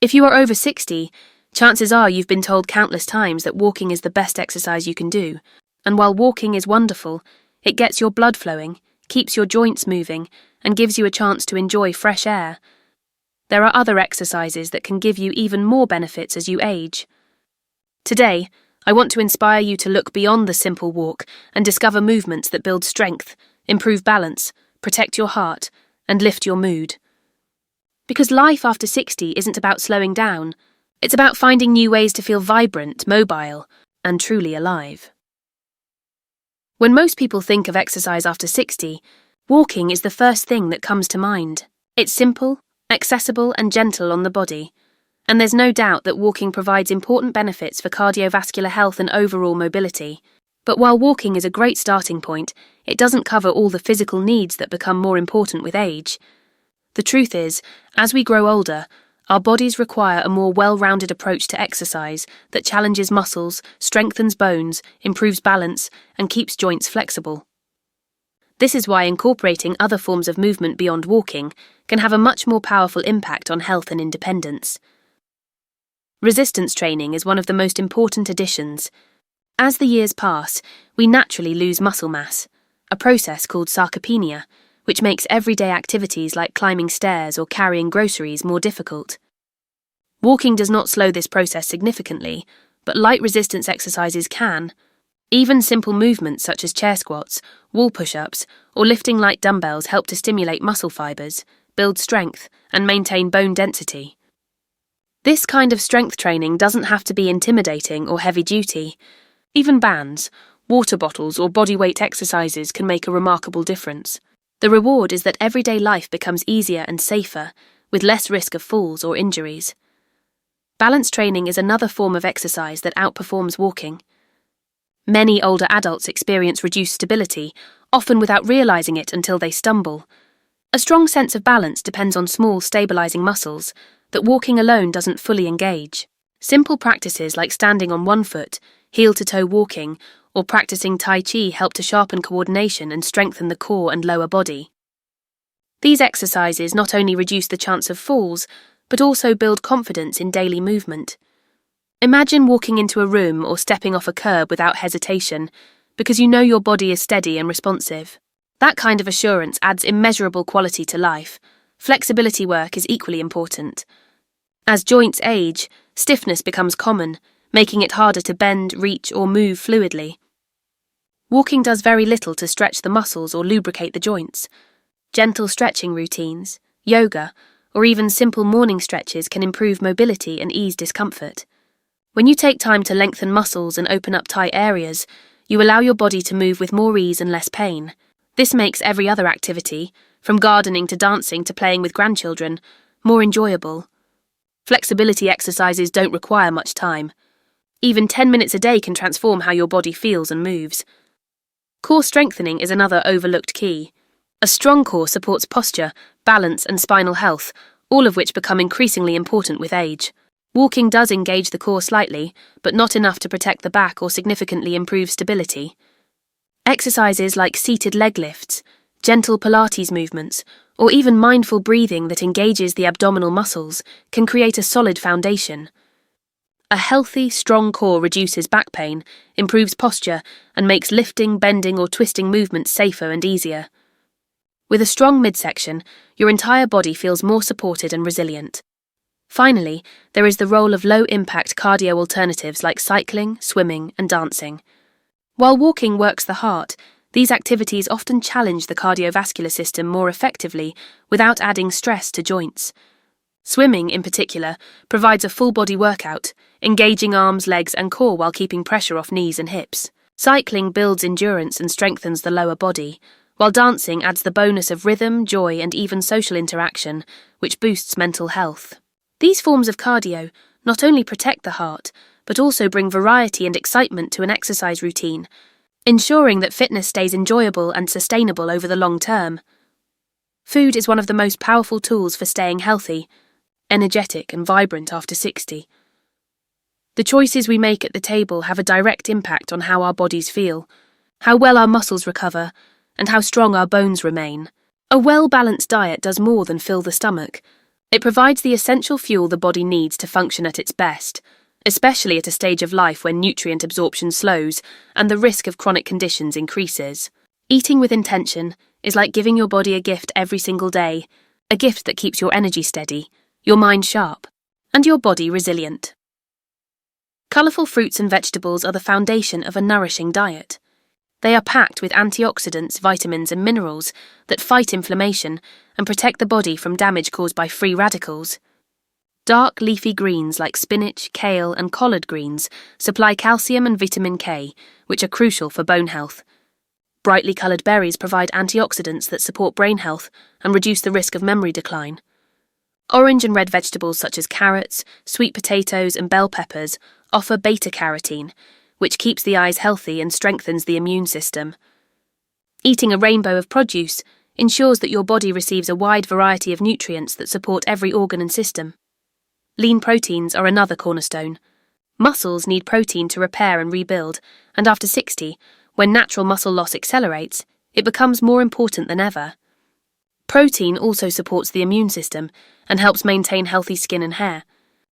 If you are over 60, chances are you've been told countless times that walking is the best exercise you can do, and while walking is wonderful, it gets your blood flowing, keeps your joints moving, and gives you a chance to enjoy fresh air. There are other exercises that can give you even more benefits as you age. Today, I want to inspire you to look beyond the simple walk and discover movements that build strength, improve balance, protect your heart, and lift your mood. Because life after 60 isn't about slowing down, it's about finding new ways to feel vibrant, mobile, and truly alive. When most people think of exercise after 60, walking is the first thing that comes to mind. It's simple, accessible, and gentle on the body, and there's no doubt that walking provides important benefits for cardiovascular health and overall mobility. But while walking is a great starting point, it doesn't cover all the physical needs that become more important with age. The truth is, as we grow older, our bodies require a more well-rounded approach to exercise that challenges muscles, strengthens bones, improves balance, and keeps joints flexible. This is why incorporating other forms of movement beyond walking can have a much more powerful impact on health and independence. Resistance training is one of the most important additions. As the years pass, we naturally lose muscle mass, a process called sarcopenia, which makes everyday activities like climbing stairs or carrying groceries more difficult. Walking does not slow this process significantly, but light resistance exercises can. Even simple movements such as chair squats, wall push-ups, or lifting light dumbbells help to stimulate muscle fibers, build strength, and maintain bone density. This kind of strength training doesn't have to be intimidating or heavy-duty. Even bands, water bottles, or bodyweight exercises can make a remarkable difference. The reward is that everyday life becomes easier and safer, with less risk of falls or injuries. Balance training is another form of exercise that outperforms walking. Many older adults experience reduced stability, often without realizing it until they stumble. A strong sense of balance depends on small, stabilizing muscles that walking alone doesn't fully engage. Simple practices like standing on one foot, heel-to-toe walking, or practicing Tai Chi help to sharpen coordination and strengthen the core and lower body. These exercises not only reduce the chance of falls, but also build confidence in daily movement. Imagine walking into a room or stepping off a curb without hesitation, because you know your body is steady and responsive. That kind of assurance adds immeasurable quality to life. Flexibility work is equally important. As joints age, stiffness becomes common, making it harder to bend, reach, or move fluidly. Walking does very little to stretch the muscles or lubricate the joints. Gentle stretching routines, yoga, or even simple morning stretches can improve mobility and ease discomfort. When you take time to lengthen muscles and open up tight areas, you allow your body to move with more ease and less pain. This makes every other activity, from gardening to dancing to playing with grandchildren, more enjoyable. Flexibility exercises don't require much time. Even 10 minutes a day can transform how your body feels and moves. Core strengthening is another overlooked key. A strong core supports posture, balance, and spinal health, all of which become increasingly important with age. Walking does engage the core slightly, but not enough to protect the back or significantly improve stability. Exercises like seated leg lifts, gentle Pilates movements, or even mindful breathing that engages the abdominal muscles can create a solid foundation. A healthy, strong core reduces back pain, improves posture, and makes lifting, bending, or twisting movements safer and easier. With a strong midsection, your entire body feels more supported and resilient. Finally, there is the role of low-impact cardio alternatives like cycling, swimming, and dancing. While walking works the heart, these activities often challenge the cardiovascular system more effectively without adding stress to joints. Swimming, in particular, provides a full-body workout, engaging arms, legs, and core while keeping pressure off knees and hips. Cycling builds endurance and strengthens the lower body, while dancing adds the bonus of rhythm, joy, and even social interaction, which boosts mental health. These forms of cardio not only protect the heart, but also bring variety and excitement to an exercise routine, ensuring that fitness stays enjoyable and sustainable over the long term. Food is one of the most powerful tools for staying healthy, energetic, and vibrant after 60. The choices we make at the table have a direct impact on how our bodies feel, how well our muscles recover, and how strong our bones remain. A well-balanced diet does more than fill the stomach. It provides the essential fuel the body needs to function at its best, especially at a stage of life when nutrient absorption slows and the risk of chronic conditions increases. Eating with intention is like giving your body a gift every single day, a gift that keeps your energy steady, your mind sharp, and your body resilient. Colourful fruits and vegetables are the foundation of a nourishing diet. They are packed with antioxidants, vitamins, and minerals that fight inflammation and protect the body from damage caused by free radicals. Dark leafy greens like spinach, kale, and collard greens supply calcium and vitamin K, which are crucial for bone health. Brightly coloured berries provide antioxidants that support brain health and reduce the risk of memory decline. Orange and red vegetables such as carrots, sweet potatoes, and bell peppers offer beta-carotene, which keeps the eyes healthy and strengthens the immune system. Eating a rainbow of produce ensures that your body receives a wide variety of nutrients that support every organ and system. Lean proteins are another cornerstone. Muscles need protein to repair and rebuild, and after 60, when natural muscle loss accelerates, it becomes more important than ever. Protein also supports the immune system and helps maintain healthy skin and hair.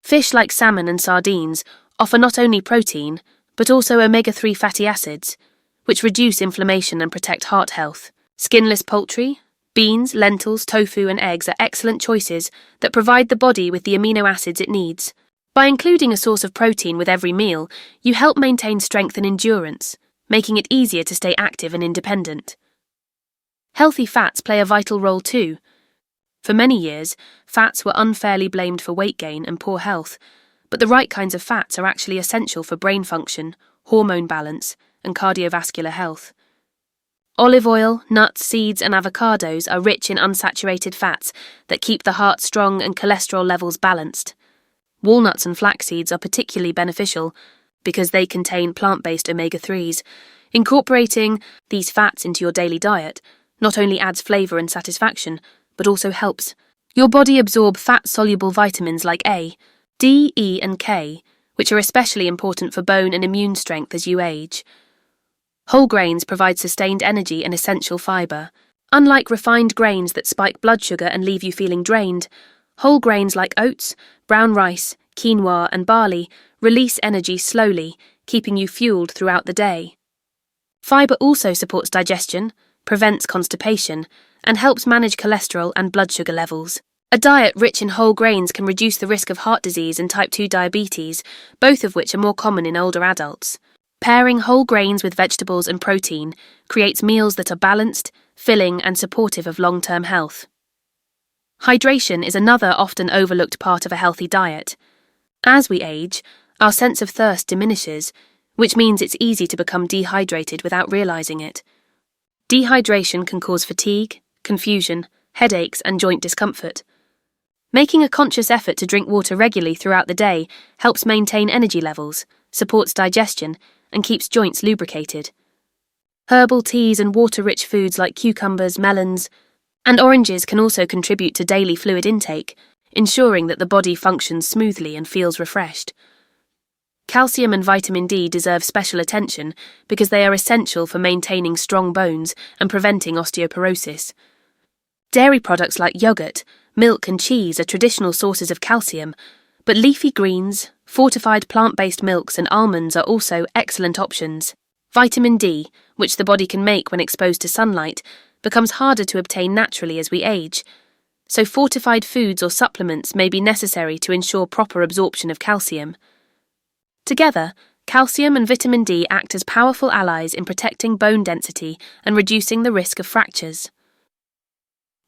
Fish like salmon and sardines offer not only protein, but also omega-3 fatty acids, which reduce inflammation and protect heart health. Skinless poultry, beans, lentils, tofu, and eggs are excellent choices that provide the body with the amino acids it needs. By including a source of protein with every meal, you help maintain strength and endurance, making it easier to stay active and independent. Healthy fats play a vital role too. For many years, fats were unfairly blamed for weight gain and poor health, but the right kinds of fats are actually essential for brain function, hormone balance, and cardiovascular health. Olive oil, nuts, seeds, and avocados are rich in unsaturated fats that keep the heart strong and cholesterol levels balanced. Walnuts and flax seeds are particularly beneficial because they contain plant-based omega-3s. Incorporating these fats into your daily diet not only adds flavour and satisfaction, but also helps your body absorb fat-soluble vitamins like A, D, E, and K, which are especially important for bone and immune strength as you age. Whole grains provide sustained energy and essential fibre. Unlike refined grains that spike blood sugar and leave you feeling drained, whole grains like oats, brown rice, quinoa, and barley release energy slowly, keeping you fueled throughout the day. Fibre also supports digestion, prevents constipation, and helps manage cholesterol and blood sugar levels. A diet rich in whole grains can reduce the risk of heart disease and type 2 diabetes, both of which are more common in older adults. Pairing whole grains with vegetables and protein creates meals that are balanced, filling, and supportive of long-term health. Hydration is another often overlooked part of a healthy diet. As we age, our sense of thirst diminishes, which means it's easy to become dehydrated without realizing it. Dehydration can cause fatigue, confusion, headaches, and joint discomfort. Making a conscious effort to drink water regularly throughout the day helps maintain energy levels, supports digestion, and keeps joints lubricated. Herbal teas and water-rich foods like cucumbers, melons, and oranges can also contribute to daily fluid intake, ensuring that the body functions smoothly and feels refreshed. Calcium and vitamin D deserve special attention because they are essential for maintaining strong bones and preventing osteoporosis. Dairy products like yogurt, milk, and cheese are traditional sources of calcium, but leafy greens, fortified plant-based milks, and almonds are also excellent options. Vitamin D, which the body can make when exposed to sunlight, becomes harder to obtain naturally as we age, so fortified foods or supplements may be necessary to ensure proper absorption of calcium. Together, calcium and vitamin D act as powerful allies in protecting bone density and reducing the risk of fractures.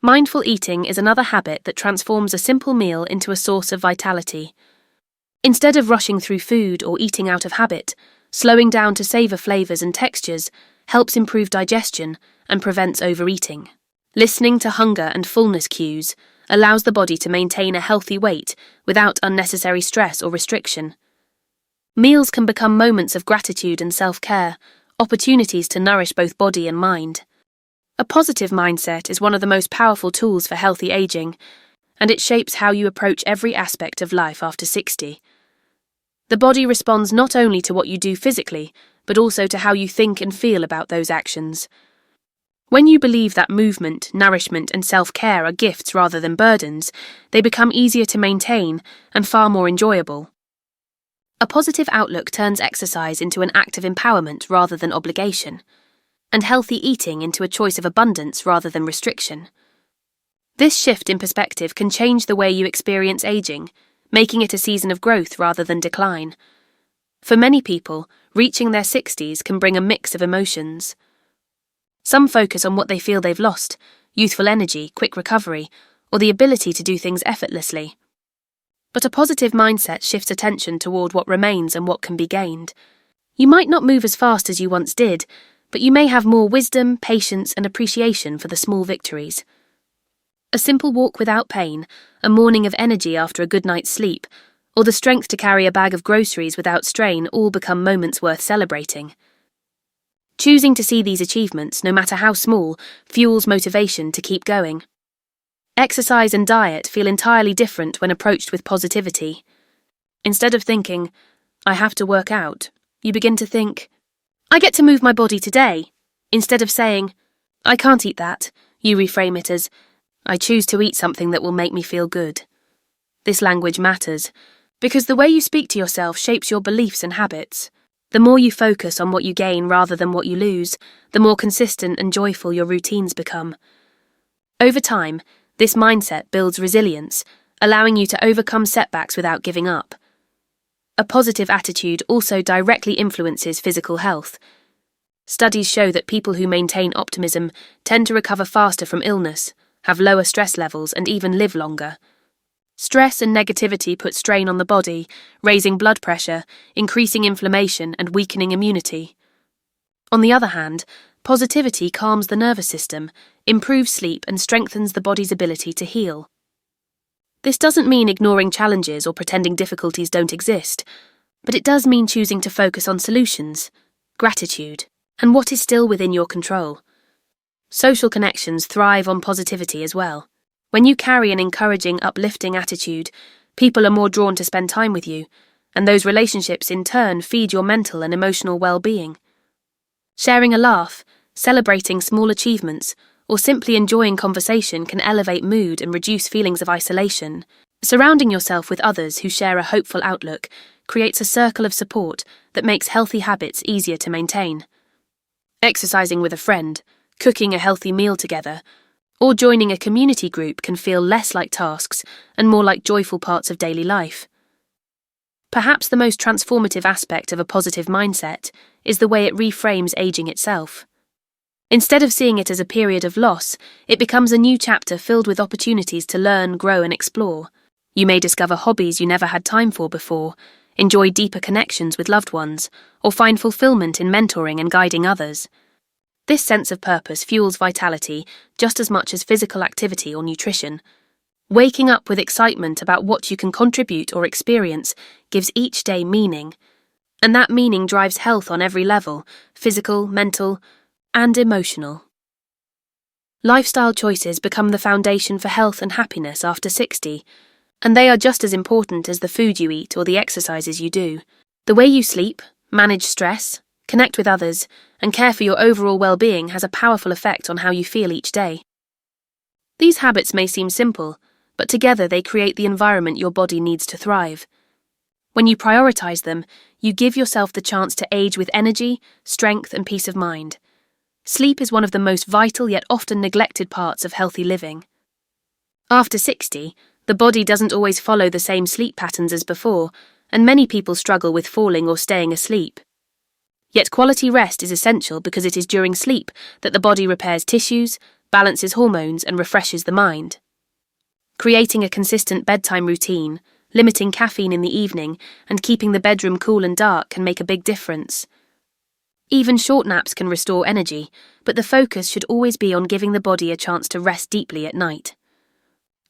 Mindful eating is another habit that transforms a simple meal into a source of vitality. Instead of rushing through food or eating out of habit, slowing down to savour flavours and textures helps improve digestion and prevents overeating. Listening to hunger and fullness cues allows the body to maintain a healthy weight without unnecessary stress or restriction. Meals can become moments of gratitude and self-care, opportunities to nourish both body and mind. A positive mindset is one of the most powerful tools for healthy aging, and it shapes how you approach every aspect of life after 60. The body responds not only to what you do physically, but also to how you think and feel about those actions. When you believe that movement, nourishment, and self-care are gifts rather than burdens, they become easier to maintain and far more enjoyable. A positive outlook turns exercise into an act of empowerment rather than obligation, and healthy eating into a choice of abundance rather than restriction. This shift in perspective can change the way you experience aging, making it a season of growth rather than decline. For many people, reaching their 60s can bring a mix of emotions. Some focus on what they feel they've lost: youthful energy, quick recovery, or the ability to do things effortlessly. But a positive mindset shifts attention toward what remains and what can be gained. You might not move as fast as you once did, but you may have more wisdom, patience, and appreciation for the small victories. A simple walk without pain, a morning of energy after a good night's sleep, or the strength to carry a bag of groceries without strain all become moments worth celebrating. Choosing to see these achievements, no matter how small, fuels motivation to keep going. Exercise and diet feel entirely different when approached with positivity. Instead of thinking, "I have to work out," you begin to think, "I get to move my body today." Instead of saying, "I can't eat that," you reframe it as, "I choose to eat something that will make me feel good." This language matters, because the way you speak to yourself shapes your beliefs and habits. The more you focus on what you gain rather than what you lose, the more consistent and joyful your routines become. Over time, this mindset builds resilience, allowing you to overcome setbacks without giving up. A positive attitude also directly influences physical health. Studies show that people who maintain optimism tend to recover faster from illness, have lower stress levels, and even live longer. Stress and negativity put strain on the body, raising blood pressure, increasing inflammation, and weakening immunity. On the other hand, positivity calms the nervous system, improves sleep, and strengthens the body's ability to heal. This doesn't mean ignoring challenges or pretending difficulties don't exist, but it does mean choosing to focus on solutions, gratitude, and what is still within your control. Social connections thrive on positivity as well. When you carry an encouraging, uplifting attitude, people are more drawn to spend time with you, and those relationships in turn feed your mental and emotional well-being. Sharing a laugh, celebrating small achievements, or simply enjoying conversation can elevate mood and reduce feelings of isolation. Surrounding yourself with others who share a hopeful outlook creates a circle of support that makes healthy habits easier to maintain. Exercising with a friend, cooking a healthy meal together, or joining a community group can feel less like tasks and more like joyful parts of daily life. Perhaps the most transformative aspect of a positive mindset is the way it reframes aging itself. Instead of seeing it as a period of loss, it becomes a new chapter filled with opportunities to learn, grow, and explore. You may discover hobbies you never had time for before, enjoy deeper connections with loved ones, or find fulfillment in mentoring and guiding others. This sense of purpose fuels vitality just as much as physical activity or nutrition. Waking up with excitement about what you can contribute or experience gives each day meaning, and that meaning drives health on every level: physical, mental, and emotional. Lifestyle choices become the foundation for health and happiness after 60, and they are just as important as the food you eat or the exercises you do. The way you sleep, manage stress, connect with others, and care for your overall well-being has a powerful effect on how you feel each day. These habits may seem simple, but together they create the environment your body needs to thrive. When you prioritize them, you give yourself the chance to age with energy, strength, and peace of mind. Sleep is one of the most vital yet often neglected parts of healthy living. After 60, the body doesn't always follow the same sleep patterns as before, and many people struggle with falling or staying asleep. Yet quality rest is essential because it is during sleep that the body repairs tissues, balances hormones, and refreshes the mind. Creating a consistent bedtime routine, limiting caffeine in the evening, and keeping the bedroom cool and dark can make a big difference. Even short naps can restore energy, but the focus should always be on giving the body a chance to rest deeply at night.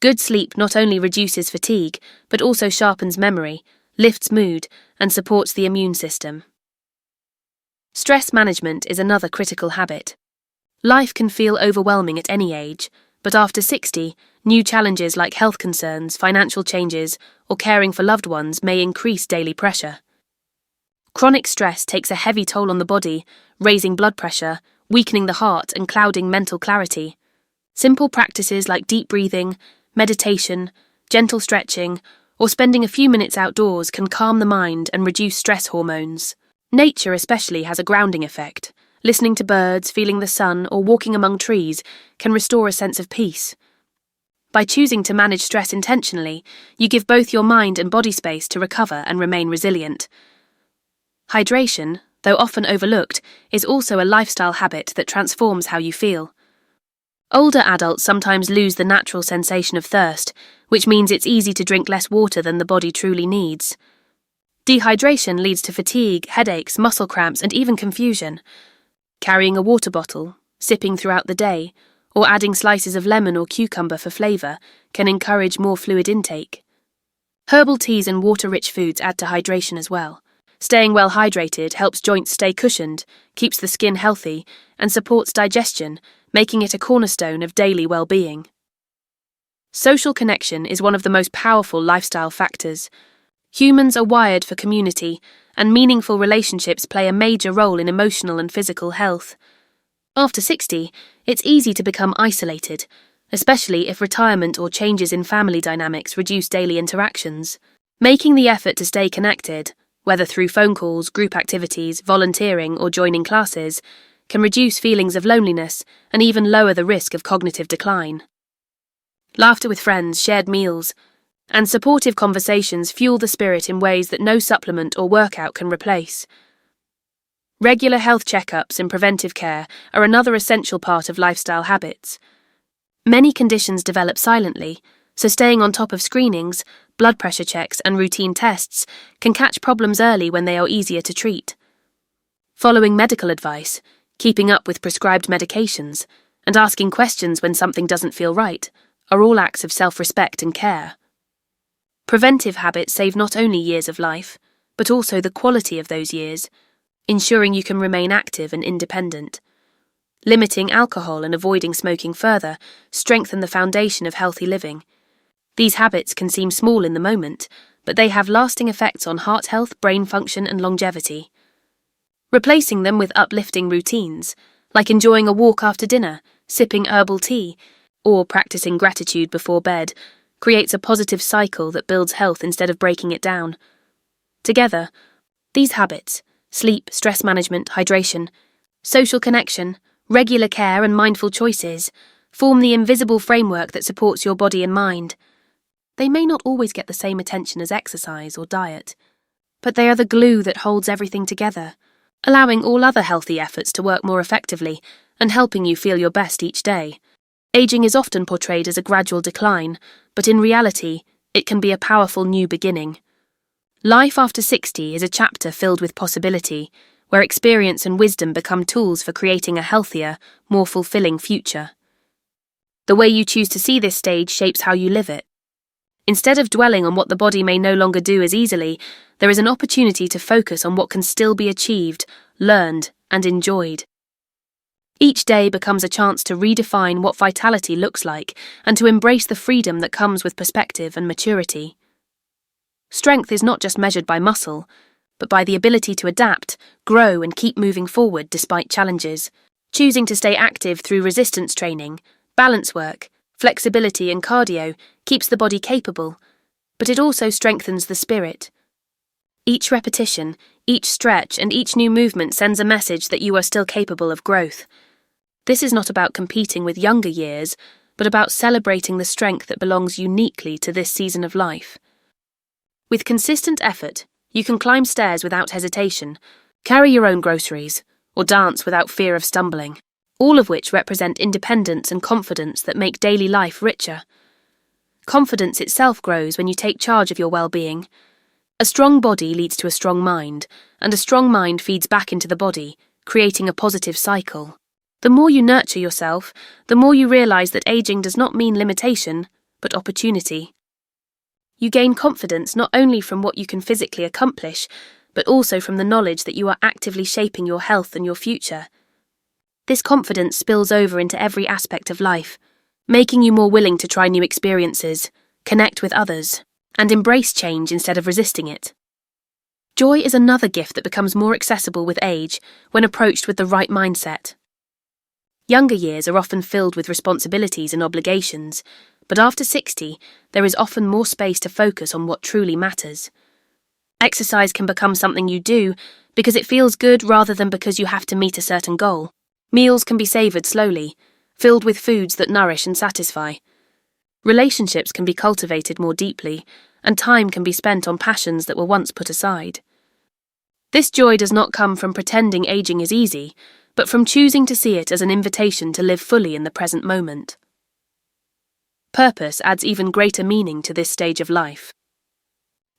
Good sleep not only reduces fatigue, but also sharpens memory, lifts mood, and supports the immune system. Stress management is another critical habit. Life can feel overwhelming at any age, but after 60, new challenges like health concerns, financial changes, or caring for loved ones may increase daily pressure. Chronic stress takes a heavy toll on the body, raising blood pressure, weakening the heart and clouding mental clarity. Simple practices like deep breathing, meditation, gentle stretching, or spending a few minutes outdoors can calm the mind and reduce stress hormones. Nature especially has a grounding effect. Listening to birds, feeling the sun, or walking among trees can restore a sense of peace. By choosing to manage stress intentionally, you give both your mind and body space to recover and remain resilient. Hydration, though often overlooked, is also a lifestyle habit that transforms how you feel. Older adults sometimes lose the natural sensation of thirst, which means it's easy to drink less water than the body truly needs. Dehydration leads to fatigue, headaches, muscle cramps, and even confusion. Carrying a water bottle, sipping throughout the day, or adding slices of lemon or cucumber for flavour can encourage more fluid intake. Herbal teas and water-rich foods add to hydration as well. Staying well hydrated helps joints stay cushioned, keeps the skin healthy, and supports digestion, making it a cornerstone of daily well-being. Social connection is one of the most powerful lifestyle factors. Humans are wired for community, and meaningful relationships play a major role in emotional and physical health. After 60, it's easy to become isolated, especially if retirement or changes in family dynamics reduce daily interactions. Making the effort to stay connected, whether through phone calls, group activities, volunteering, or joining classes, can reduce feelings of loneliness and even lower the risk of cognitive decline. Laughter with friends, shared meals, and supportive conversations fuel the spirit in ways that no supplement or workout can replace. Regular health checkups and preventive care are another essential part of lifestyle habits. Many conditions develop silently, so staying on top of screenings, blood pressure checks, and routine tests can catch problems early when they are easier to treat. Following medical advice, keeping up with prescribed medications, and asking questions when something doesn't feel right are all acts of self-respect and care. Preventive habits save not only years of life, but also the quality of those years, ensuring you can remain active and independent. Limiting alcohol and avoiding smoking further strengthen the foundation of healthy living. These habits can seem small in the moment, but they have lasting effects on heart health, brain function, and longevity. Replacing them with uplifting routines, like enjoying a walk after dinner, sipping herbal tea, or practicing gratitude before bed, creates a positive cycle that builds health instead of breaking it down. Together, these habits, sleep, stress management, hydration, social connection, regular care, and mindful choices, form the invisible framework that supports your body and mind. They may not always get the same attention as exercise or diet, but they are the glue that holds everything together, allowing all other healthy efforts to work more effectively and helping you feel your best each day. Aging is often portrayed as a gradual decline, but in reality, it can be a powerful new beginning. Life after 60 is a chapter filled with possibility, where experience and wisdom become tools for creating a healthier, more fulfilling future. The way you choose to see this stage shapes how you live it. Instead of dwelling on what the body may no longer do as easily, there is an opportunity to focus on what can still be achieved, learned, and enjoyed. Each day becomes a chance to redefine what vitality looks like and to embrace the freedom that comes with perspective and maturity. Strength is not just measured by muscle, but by the ability to adapt, grow, and keep moving forward despite challenges. Choosing to stay active through resistance training, balance work, flexibility, and cardio keeps the body capable, but it also strengthens the spirit. Each repetition, each stretch, and each new movement sends a message that you are still capable of growth. This is not about competing with younger years, but about celebrating the strength that belongs uniquely to this season of life. With consistent effort, you can climb stairs without hesitation, carry your own groceries, or dance without fear of stumbling, all of which represent independence and confidence that make daily life richer. Confidence itself grows when you take charge of your well-being. A strong body leads to a strong mind, and a strong mind feeds back into the body, creating a positive cycle. The more you nurture yourself, the more you realize that aging does not mean limitation, but opportunity. You gain confidence not only from what you can physically accomplish, but also from the knowledge that you are actively shaping your health and your future. This confidence spills over into every aspect of life, making you more willing to try new experiences, connect with others, and embrace change instead of resisting it. Joy is another gift that becomes more accessible with age when approached with the right mindset. Younger years are often filled with responsibilities and obligations, but after 60, there is often more space to focus on what truly matters. Exercise can become something you do because it feels good rather than because you have to meet a certain goal. Meals can be savoured slowly, filled with foods that nourish and satisfy. Relationships can be cultivated more deeply, and time can be spent on passions that were once put aside. This joy does not come from pretending aging is easy, but from choosing to see it as an invitation to live fully in the present moment. Purpose adds even greater meaning to this stage of life.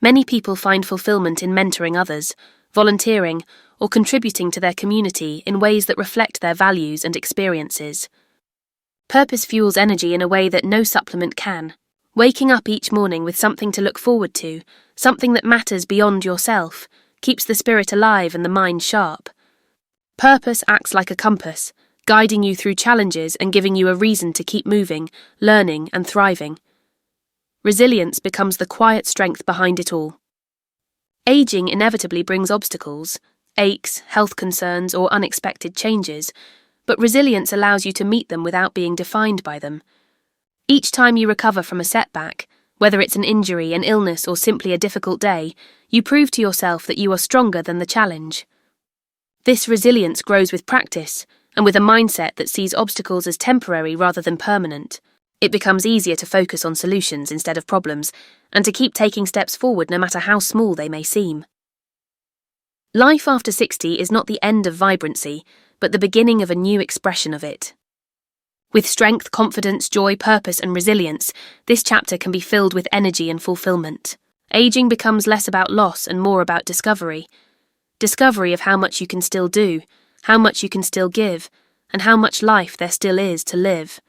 Many people find fulfillment in mentoring others, volunteering, or contributing to their community in ways that reflect their values and experiences. Purpose fuels energy in a way that no supplement can. Waking up each morning with something to look forward to, something that matters beyond yourself, keeps the spirit alive and the mind sharp. Purpose acts like a compass, guiding you through challenges and giving you a reason to keep moving, learning, and thriving. Resilience becomes the quiet strength behind it all. Aging inevitably brings obstacles, aches, health concerns, or unexpected changes, but resilience allows you to meet them without being defined by them. Each time you recover from a setback, whether it's an injury, an illness, or simply a difficult day, you prove to yourself that you are stronger than the challenge. This resilience grows with practice, and with a mindset that sees obstacles as temporary rather than permanent. It becomes easier to focus on solutions instead of problems, and to keep taking steps forward no matter how small they may seem. Life after 60 is not the end of vibrancy, but the beginning of a new expression of it. With strength, confidence, joy, purpose, and resilience, this chapter can be filled with energy and fulfillment. Aging becomes less about loss and more about discovery. Discovery of how much you can still do, how much you can still give, and how much life there still is to live.